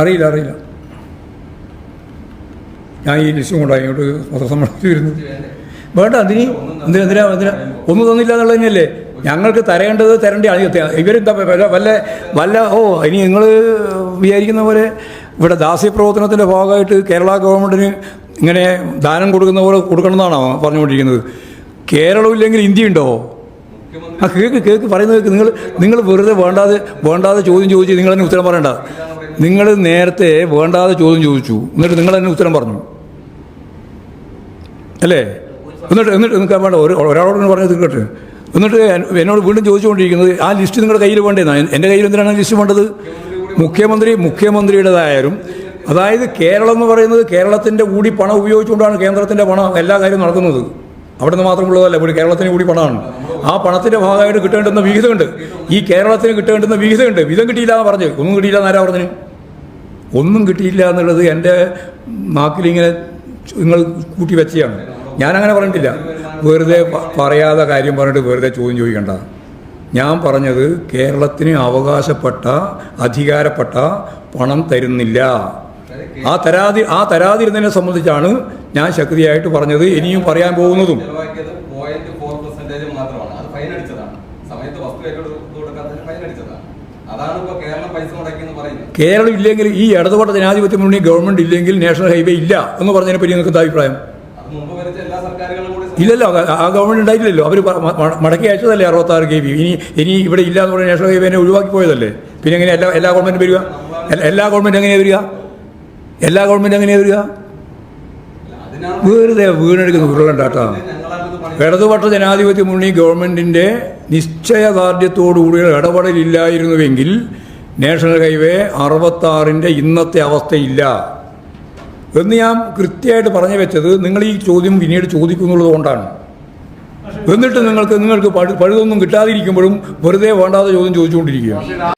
അറിയില്ല. ഞാൻ ഈ ലിസ്റ്റും കൊണ്ടാണ് ഇങ്ങോട്ട് പത്രസമ്മേളനത്തിൽ വരുന്നത്. വേണ്ട, എന്തിനാ ഒന്നും തന്നില്ല എന്നുള്ളത് തന്നെയല്ലേ. ഞങ്ങൾക്ക് തരേണ്ടത് തരേണ്ട. ഇവരെന്താ ഇനി നിങ്ങൾ വിചാരിക്കുന്ന പോലെ ഇവിടെ ദാസ്യ പ്രവർത്തനത്തിൻ്റെ ഭാഗമായിട്ട് കേരള ഗവൺമെൻറ്റിന് ഇങ്ങനെ ദാനം കൊടുക്കുന്ന പോലെ കൊടുക്കണമെന്നാണോ പറഞ്ഞുകൊണ്ടിരിക്കുന്നത്? കേരളം ഇല്ലെങ്കിൽ ഇന്ത്യ ഉണ്ടോ? കേക്ക് പറയുന്നത് നിങ്ങൾ വെറുതെ വേണ്ടാതെ ചോദ്യം ചോദിച്ച് നിങ്ങൾ തന്നെ ഉത്തരം പറയണ്ട. നിങ്ങൾ നേരത്തെ വേണ്ടാതെ ചോദ്യം ചോദിച്ചു, എന്നിട്ട് നിങ്ങൾ തന്നെ ഉത്തരം പറഞ്ഞു അല്ലേ? എന്നിട്ട് നിൽക്കാൻ വേണ്ട, ഒരാളോട് പറഞ്ഞത് കേട്ട് എന്നിട്ട് എന്നോട് വീണ്ടും ചോദിച്ചുകൊണ്ടിരിക്കുന്നത് ആ ലിസ്റ്റ് നിങ്ങളുടെ കയ്യിൽ വേണ്ടേന്നാണ്. എൻ്റെ കയ്യിൽ എന്തിനാണ് ലിസ്റ്റ് വേണ്ടത്? മുഖ്യമന്ത്രിയുടേതായാലും, അതായത് കേരളം എന്ന് പറയുന്നത് കേരളത്തിൻ്റെ കൂടി പണം ഉപയോഗിച്ചുകൊണ്ടാണ് കേന്ദ്രത്തിൻ്റെ പണം എല്ലാ കാര്യവും നടക്കുന്നത്. അവിടെ നിന്ന് മാത്രമുള്ളതല്ല, ഇവിടെ കേരളത്തിന് കൂടി പണമാണ്. ആ പണത്തിൻ്റെ ഭാഗമായിട്ട് കിട്ടേണ്ടുന്ന വിഹിതമുണ്ട്. ഈ കേരളത്തിന് കിട്ടേണ്ടുന്ന വിഹിതമുണ്ട്. വിഹിതം കിട്ടിയില്ല എന്ന് പറഞ്ഞ് ഒന്നും കിട്ടിയില്ല എന്നാരാ പറഞ്ഞത്? ഒന്നും കിട്ടിയില്ല എന്നുള്ളത് എൻ്റെ നാക്കിലിങ്ങനെ നിങ്ങൾ കൂട്ടി വെച്ചതാണ്. ഞാനങ്ങനെ പറഞ്ഞിട്ടില്ല. വെറുതെ പറയാതെ കാര്യം പറഞ്ഞിട്ട് വെറുതെ ചോദ്യം ചോദിക്കണ്ട. ഞാൻ പറഞ്ഞത് കേരളത്തിന് അവകാശപ്പെട്ട അധികാരപ്പെട്ട പണം തരുന്നില്ല. ആ തരാതിരുന്നതിനെ സംബന്ധിച്ചാണ് ഞാൻ ശക്തിയായിട്ട് പറഞ്ഞത്, ഇനിയും പറയാൻ പോകുന്നതും. കേരളം ഇല്ലെങ്കിൽ, ഈ ഇടതുപക്ഷ ജനാധിപത്യ മുന്നണി ഗവൺമെന്റ് ഇല്ലെങ്കിൽ നാഷണൽ ഹൈവേ ഇല്ല എന്ന് പറഞ്ഞതിനെ പറ്റി നിങ്ങൾക്ക് എന്താ അഭിപ്രായം? ഇല്ലല്ലോ, ആ ഗവൺമെന്റ് ഉണ്ടായിട്ടില്ലല്ലോ. അവർ മടക്കി അയച്ചതല്ലേ 66 kV. ഇനി ഇവിടെ ഇല്ല എന്ന് പറഞ്ഞ നാഷണൽ ഹൈവേനെ ഒഴിവാക്കി പോയതല്ലേ. പിന്നെ എങ്ങനെ എല്ലാ ഗവൺമെന്റും വരിക? എല്ലാ ഗവൺമെന്റ് എങ്ങനെയാണ് വരിക? വെറുതെ വീണെടുക്കുന്ന ഉരുളണ്ടാട്ടാ. ഇടതുപക്ഷ ജനാധിപത്യ മുന്നണി ഗവൺമെന്റിന്റെ നിശ്ചയദാർഢ്യത്തോടുകൂടി ഇടപെടലില്ലായിരുന്നുവെങ്കിൽ നാഷണൽ ഹൈവേ 66 ഇന്നത്തെ അവസ്ഥയില്ല എന്ന് ഞാൻ കൃത്യമായിട്ട് പറഞ്ഞു വെച്ചത്. നിങ്ങൾ ഈ ചോദ്യം പിന്നീട് ചോദിക്കുന്നുള്ളത് കൊണ്ടാണ്. എന്നിട്ട് നിങ്ങൾക്ക് പഴുതൊന്നും കിട്ടാതിരിക്കുമ്പോഴും വെറുതെ വേണ്ടാതെ ചോദ്യം ചോദിച്ചുകൊണ്ടിരിക്കുകയാണ്.